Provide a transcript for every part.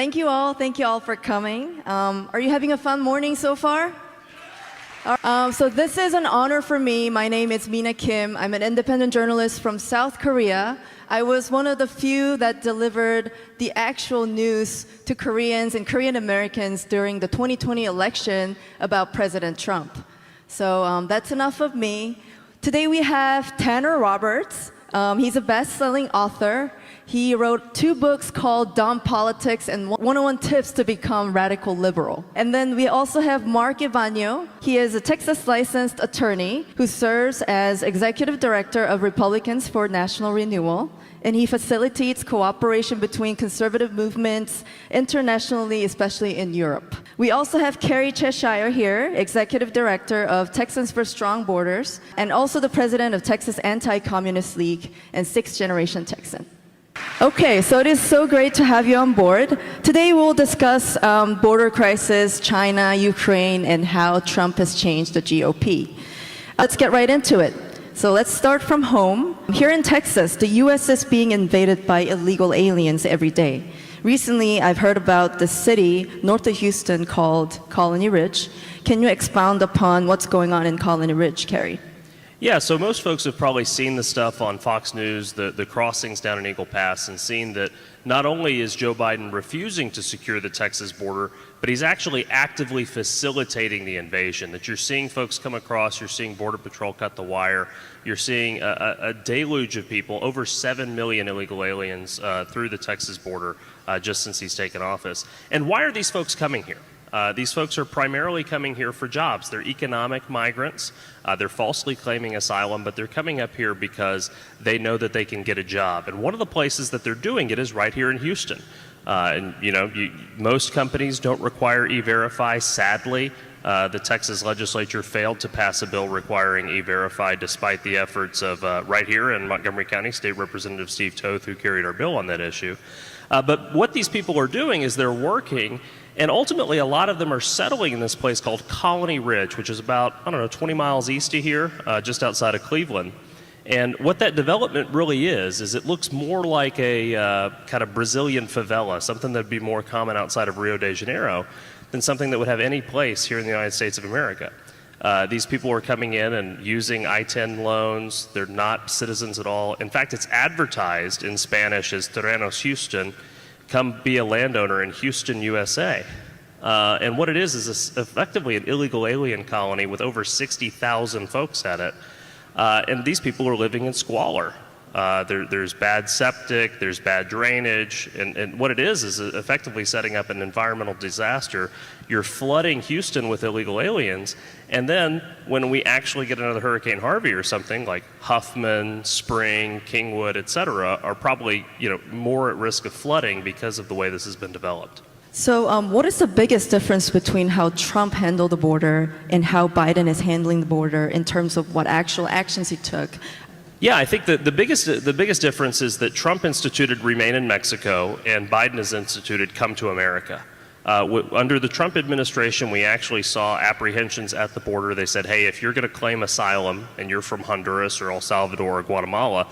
Thank you all for coming. Are you having a fun morning so far? So this is an honor for me. My name is Mina Kim. I'm an independent journalist from South Korea. I was one of the few that delivered the actual news to Koreans and Korean Americans during the 2020 election about President Trump. So that's enough of me. Today we have Tanner Roberts. He's a best-selling author. He wrote 2 books called Dumb Politics and 101 Tips to Become Radical Liberal. And then we also have Mark Ivanyo. He is a Texas licensed attorney who serves as executive director of Republicans for National Renewal. And he facilitates cooperation between conservative movements internationally, especially in Europe. We also have Carrie Cheshire here, Executive Director of Texans for Strong Borders, and also the President of Texas Anti-Communist League and 6th Generation Texan. Okay, so it is so great to have you on board. Today we'll discuss border crisis, China, Ukraine, and how Trump has changed the GOP. Let's get right into it. So let's start from home. Here in Texas, the U.S. is being invaded by illegal aliens every day. Recently, I've heard about the city north of Houston called Colony Ridge. Can you expound upon what's going on in Colony Ridge, Carrie? Yeah, so most folks have probably seen the stuff on Fox News, the crossings down in Eagle Pass, and seen that not only is Joe Biden refusing to secure the Texas border, but he's actually actively facilitating the invasion. That you're seeing folks come across, you're seeing Border Patrol cut the wire, you're seeing a deluge of people, over 7 million illegal aliens through the Texas border just since he's taken office. And why are these folks coming here? These folks are primarily coming here for jobs. They're economic migrants. They're falsely claiming asylum, but they're coming up here because they know that they can get a job. And one of the places that they're doing it is right here in Houston. Most companies don't require E-Verify. Sadly, the Texas legislature failed to pass a bill requiring E-Verify despite the efforts of right here in Montgomery County, State Representative Steve Toth, who carried our bill on that issue. But what these people are doing is they're working, and ultimately a lot of them are settling in this place called Colony Ridge, which is about, 20 miles east of here, just outside of Cleveland. And what that development really is it looks more like a kind of Brazilian favela, something that would be more common outside of Rio de Janeiro than something that would have any place here in the United States of America. These people are coming in and using I-10 loans. They're not citizens at all. In fact, it's advertised in Spanish as Terrenos Houston. Come be a landowner in Houston, USA. And what it is effectively an illegal alien colony with over 60,000 folks at it. And these people are living in squalor. There's bad septic, there's bad drainage, and what it is effectively setting up an environmental disaster. You're flooding Houston with illegal aliens, and then when we actually get another Hurricane Harvey or something, like Huffman, Spring, Kingwood, etc., are probably more at risk of flooding because of the way this has been developed. So what is the biggest difference between how Trump handled the border and how Biden is handling the border in terms of what actual actions he took? Yeah, I think that the biggest difference is that Trump instituted Remain in Mexico and Biden has instituted Come to America. Under the Trump administration, we actually saw apprehensions at the border. They said, hey, if you're going to claim asylum and you're from Honduras or El Salvador or Guatemala,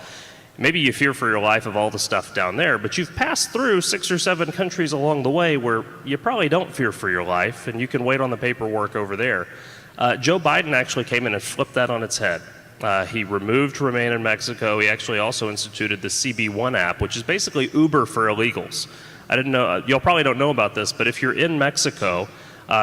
maybe you fear for your life of all the stuff down there, but you've passed through 6 or 7 countries along the way where you probably don't fear for your life and you can wait on the paperwork over there. Joe Biden actually came in and flipped that on its head. He removed Remain in Mexico. He actually also instituted the CB1 app, which is basically Uber for illegals. I didn't know, y'all probably don't know about this, but if you're in Mexico,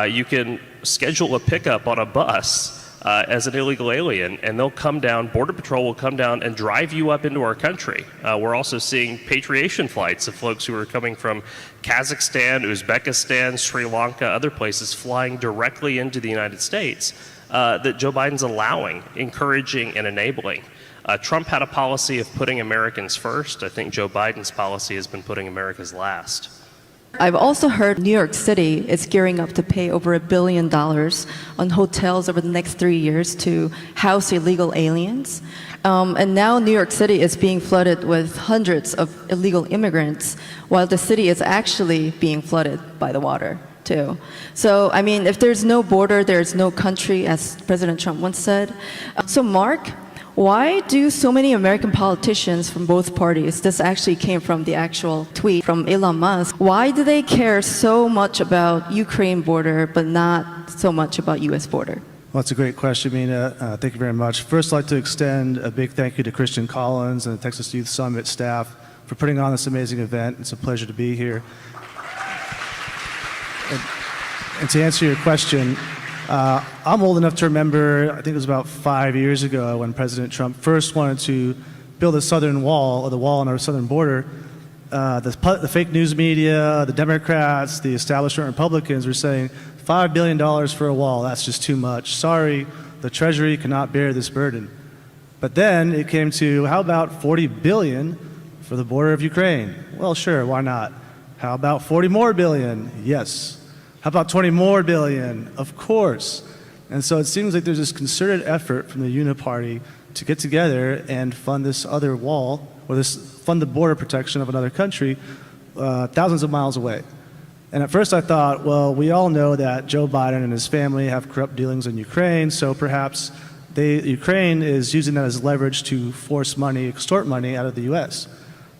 you can schedule a pickup on a bus as an illegal alien, and they'll come down, Border Patrol will come down and drive you up into our country. We're also seeing patriation flights of folks who are coming from Kazakhstan, Uzbekistan, Sri Lanka, other places, flying directly into the United States. That Joe Biden's allowing, encouraging, and enabling. Trump had a policy of putting Americans first. I think Joe Biden's policy has been putting Americans last. I've also heard New York City is gearing up to pay over $1 billion on hotels over the next 3 years to house illegal aliens. And now New York City is being flooded with hundreds of illegal immigrants, while the city is actually being flooded by the water too. So, I mean, if there's no border, there's no country, as President Trump once said. So, Mark, Why do so many American politicians from both parties, this actually came from the actual tweet from Elon Musk, why do they care so much about Ukraine border but not so much about US border? Well, that's a great question, Mina. Thank you very much. First, I'd like to extend a big thank you to Christian Collins and the Texas Youth Summit staff for putting on this amazing event. It's a pleasure to be here. And to answer your question, I'm old enough to remember, I think it was about 5 years ago when President Trump first wanted to build a southern wall, or the wall on our southern border. The fake news media, the Democrats, the establishment Republicans were saying, $5 billion for a wall, that's just too much. Sorry, the Treasury cannot bear this burden. But then it came to, how about $40 billion for the border of Ukraine? Well, sure, why not? How about 40 more billion? Yes. How about 20 more billion? Of course. And so it seems like there's this concerted effort from the Uniparty to get together and fund this other wall, or fund the border protection of another country thousands of miles away. And at first I thought, well, we all know that Joe Biden and his family have corrupt dealings in Ukraine, so perhaps Ukraine is using that as leverage to force money, extort money out of the US.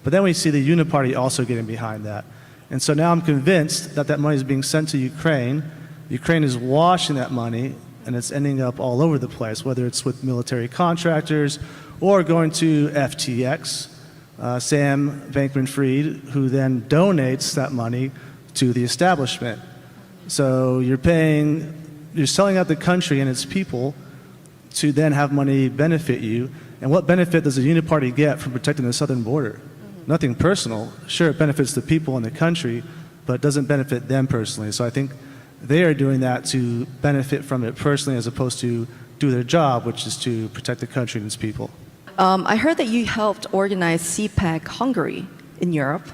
But then we see the Uniparty also getting behind that. And so now I'm convinced that that money is being sent to Ukraine. Ukraine is washing that money, and it's ending up all over the place, whether it's with military contractors or going to FTX, Sam Bankman-Fried, who then donates that money to the establishment. So you're selling out the country and its people to then have money benefit you. And what benefit does the Uniparty get from protecting the southern border? Nothing personal. Sure, it benefits the people in the country, but it doesn't benefit them personally. So I think they are doing that to benefit from it personally as opposed to do their job, which is to protect the country and its people. I heard that you helped organize CPAC Hungary in Europe.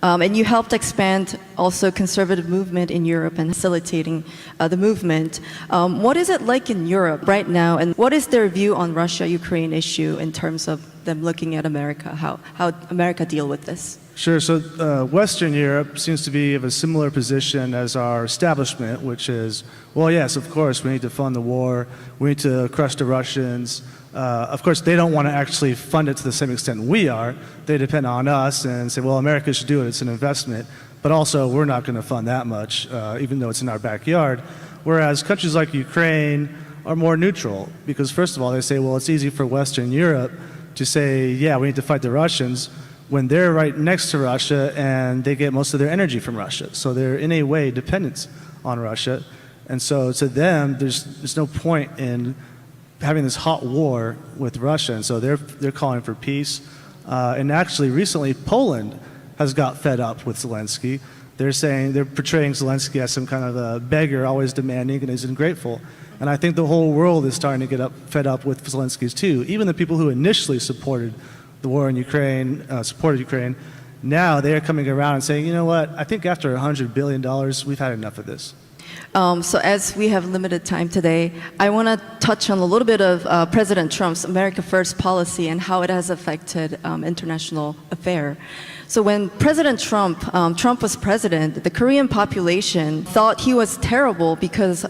And you helped expand also conservative movement in Europe and facilitating the movement. What is it like in Europe right now, and what is their view on Russia-Ukraine issue in terms of them looking at America, how America deal with this? Sure. So Western Europe seems to be of a similar position as our establishment, which is, well, yes, of course, we need to fund the war. We need to crush the Russians. Of course, they don't want to actually fund it to the same extent we are. They depend on us and say, well, America should do it. It's an investment. But also, we're not going to fund that much, even though it's in our backyard. Whereas countries like Ukraine are more neutral because, first of all, they say, well, it's easy for Western Europe to say, yeah, we need to fight the Russians when they're right next to Russia and they get most of their energy from Russia. So they're in a way dependent on Russia. And so to them, there's no point in having this hot war with Russia. And so they're calling for peace. And actually recently Poland has got fed up with Zelensky. They're portraying Zelensky as some kind of a beggar, always demanding and is ungrateful. And I think the whole world is starting to get fed up with Zelensky too. Even the people who initially supported the war in Ukraine, supported Ukraine, now they're coming around and saying, you know what, I think after $100 billion, we've had enough of this. So as we have limited time today, I want to touch on a little bit of President Trump's America First policy and how it has affected international affairs. So when President Trump was president, the Korean population thought he was terrible because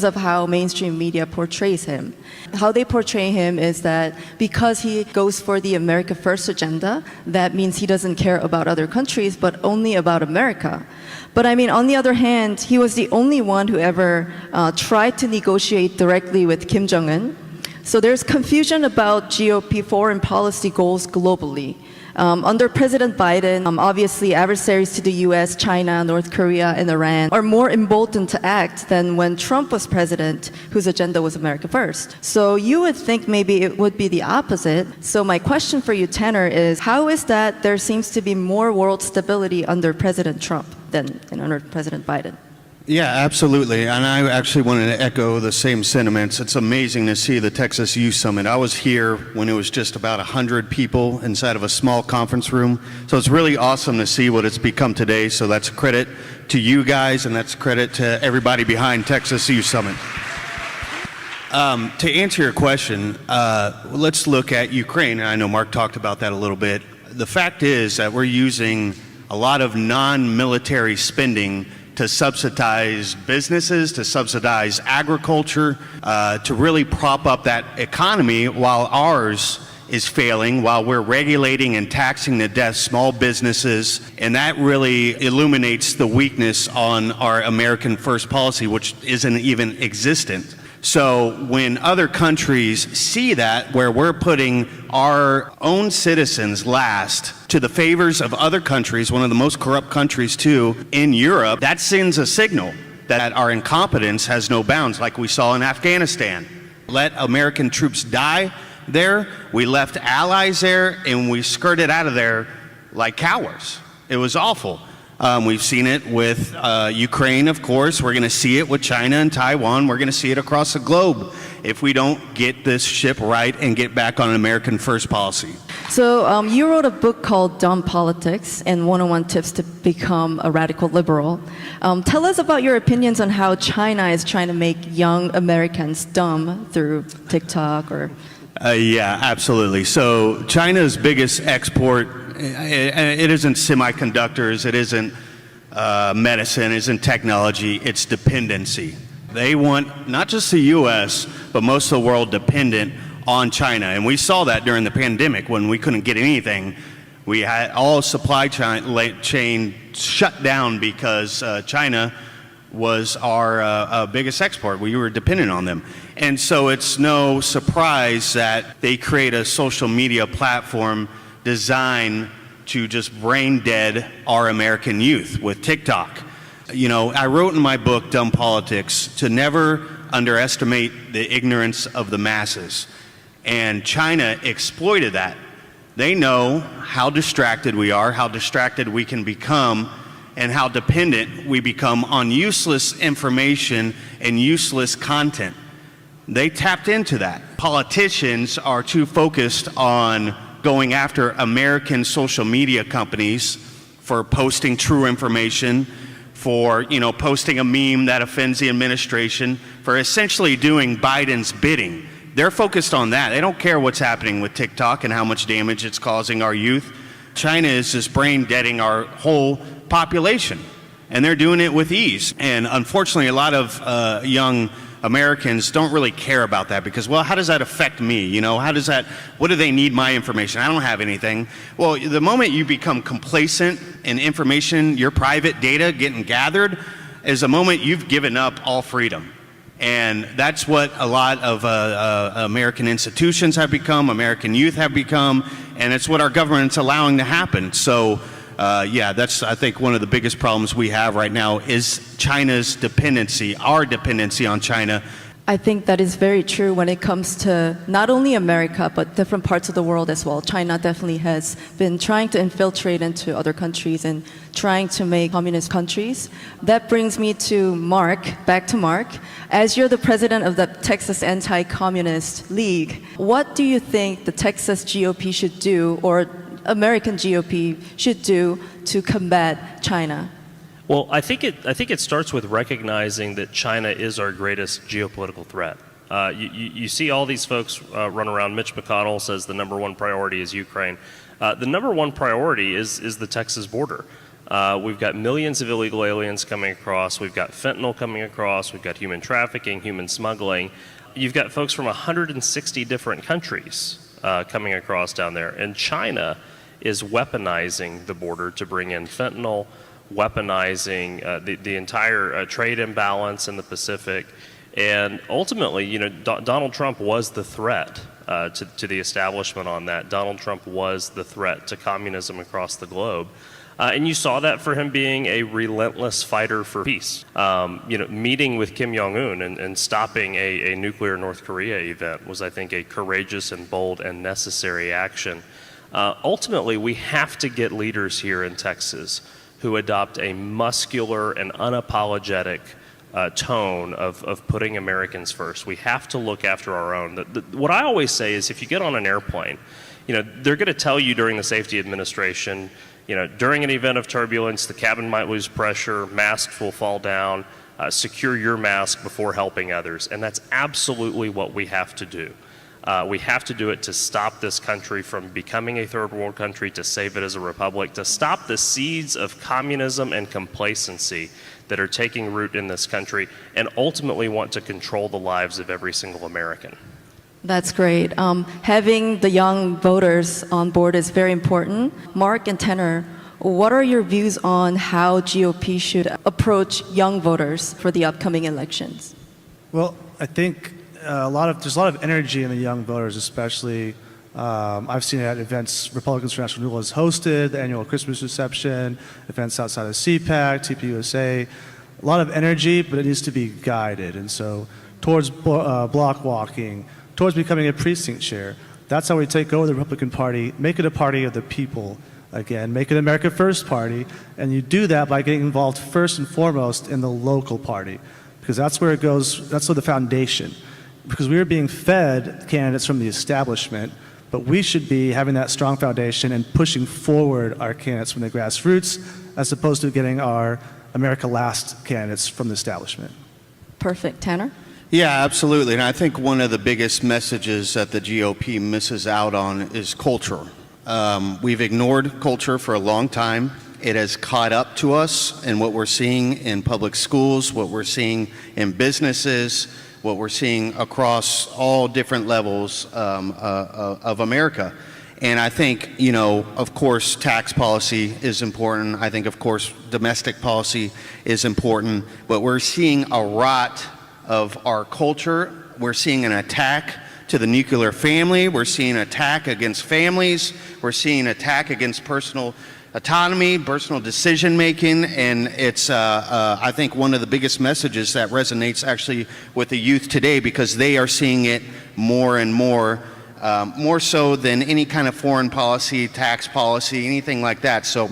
of how mainstream media portrays him. How they portray him is that because he goes for the America First agenda, that means he doesn't care about other countries, but only about America. But I mean, on the other hand, he was the only one who ever tried to negotiate directly with Kim Jong-un. So there's confusion about GOP foreign policy goals globally. Under President Biden, obviously adversaries to the US, China, North Korea, and Iran are more emboldened to act than when Trump was president, whose agenda was America First. So you would think maybe it would be the opposite. So my question for you, Tanner, is how is that there seems to be more world stability under President Trump than under President Biden? Yeah, absolutely. And I actually wanted to echo the same sentiments. It's amazing to see the Texas Youth Summit. I was here when it was just about 100 people inside of a small conference room. So it's really awesome to see what it's become today. So that's a credit to you guys, and that's credit to everybody behind Texas Youth Summit. To answer your question, let's look at Ukraine. And I know Mark talked about that a little bit. The fact is that we're using a lot of non-military spending to subsidize businesses, to subsidize agriculture, to really prop up that economy while ours is failing, while we're regulating and taxing to death small businesses. And that really illuminates the weakness on our American First policy, which isn't even existent. So when other countries see that, where we're putting our own citizens last to the favors of other countries, one of the most corrupt countries too, in Europe, that sends a signal that our incompetence has no bounds, like we saw in Afghanistan. Let American troops die there, we left allies there, and we skirted out of there like cowards. It was awful. We've seen it with Ukraine, of course. We're going to see it with China and Taiwan. We're going to see it across the globe if we don't get this ship right and get back on an American First policy. So you wrote a book called Dumb Politics and 101 Tips to Become a Radical Liberal. Tell us about your opinions on how China is trying to make young Americans dumb through TikTok or... Yeah, absolutely. So China's biggest export, it isn't semiconductors, it isn't medicine, it isn't technology, it's dependency. They want not just the U.S., but most of the world dependent on China. And we saw that during the pandemic when we couldn't get anything. We had all supply chain shut down because China was our biggest export. We were dependent on them. And so it's no surprise that they create a social media platform designed to just brain dead our American youth with TikTok. You know, I wrote in my book, Dumb Politics, to never underestimate the ignorance of the masses. And China exploited that. They know how distracted we are, how distracted we can become, and how dependent we become on useless information and useless content. They tapped into that. Politicians are too focused on going after American social media companies for posting true information, for posting a meme that offends the administration, for essentially doing Biden's bidding. They're focused on that. They don't care what's happening with TikTok and how much damage it's causing our youth. China is just brain deading our whole population, and they're doing it with ease. And unfortunately, a lot of young Americans don't really care about that because, well, how does that affect me? What do they need my information? I don't have anything. Well, the moment you become complacent in information, your private data getting gathered, is the moment you've given up all freedom. And that's what a lot of American institutions have become, American youth have become, and it's what our government's allowing to happen. So, yeah, that's, I think, one of the biggest problems we have right now is China's dependency, our dependency on China. I think that is very true when it comes to not only America, but different parts of the world as well. China definitely has been trying to infiltrate into other countries and trying to make communist countries. That brings me to Mark, back to Mark. As you're the president of the Texas Anti-Communist League, what do you think the Texas GOP should do, or American GOP should do, to combat China? Well, I think it starts with recognizing that China is our greatest geopolitical threat. You see all these folks run around. Mitch McConnell says the number one priority is Ukraine. The number one priority is the Texas border. We've got millions of illegal aliens coming across. We've got fentanyl coming across. We've got human trafficking, human smuggling. You've got folks from 160 different countries coming across down there. And China is weaponizing the border to bring in fentanyl, weaponizing the entire trade imbalance in the Pacific. And ultimately, Donald Trump was the threat to the establishment on that. Donald Trump was the threat to communism across the globe. And you saw that for him being a relentless fighter for peace. Meeting with Kim Jong-un and stopping a nuclear North Korea event was, I think, a courageous and bold and necessary action. Ultimately, we have to get leaders here in Texas who adopt a muscular and unapologetic tone of putting Americans first. We have to look after our own. What I always say is, if you get on an airplane, they're going to tell you during the safety administration, during an event of turbulence, the cabin might lose pressure, masks will fall down, secure your mask before helping others. And that's absolutely what we have to do. We have to do it to stop this country from becoming a third world country, to save it as a republic, to stop the seeds of communism and complacency that are taking root in this country and ultimately want to control the lives of every single American. That's great. Having the young voters on board is very important. Mark and Tanner, what are your views on how GOP should approach young voters for the upcoming elections? Well, I think there's a lot of energy in the young voters, especially I've seen it at events Republicans for National Renewal has hosted, the annual Christmas reception, events outside of CPAC, TPUSA. A lot of energy, but it needs to be guided. And so towards block walking, towards becoming a precinct chair, that's how we take over the Republican Party, make it a party of the people. Again, make it America First Party, and you do that by getting involved first and foremost in the local party, because that's where it goes, that's where the foundation. Because we are being fed candidates from the establishment, but we should be having that strong foundation and pushing forward our candidates from the grassroots, as opposed to getting our America Last candidates from the establishment. Perfect. Tanner? Yeah, absolutely. And I think one of the biggest messages that the GOP misses out on is culture. We've ignored culture for a long time. It has caught up to us in what we're seeing in public schools, what we're seeing in businesses, what we're seeing across all different levels of America. And I think, you know, of course, tax policy is important. I think, of course, domestic policy is important. But we're seeing a rot of our culture. We're seeing an attack to the nuclear family. We're seeing an attack against families. We're seeing an attack against personal autonomy, personal decision making, and it's I think one of the biggest messages that resonates actually with the youth today, because they are seeing it more and more so than any kind of foreign policy, tax policy, anything like that. So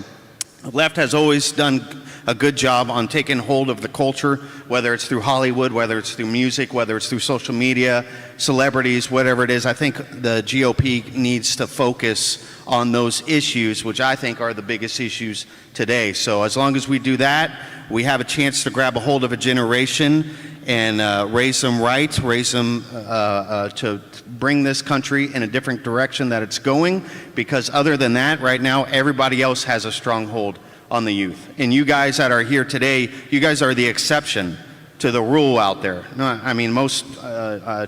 the left has always done a good job on taking hold of the culture, whether it's through Hollywood, whether it's through music, whether it's through social media, celebrities, whatever it is. I think the GOP needs to focus on those issues, which I think are the biggest issues today. So as long as we do that, we have a chance to grab a hold of a generation and raise them right, raise them to bring this country in a different direction that it's going, because other than that, right now, everybody else has a stronghold on the youth. And you guys that are here today, you guys are the exception to the rule out there. No, I mean, most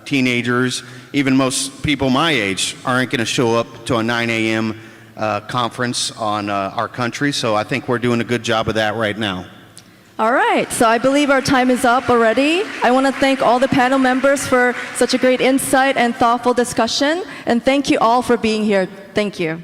teenagers, even most people my age, aren't going to show up to a 9 a.m. Conference on our country. So I think we're doing a good job of that right now. All right, so I believe our time is up already. I want to thank all the panel members for such a great insight and thoughtful discussion. And thank you all for being here. Thank you.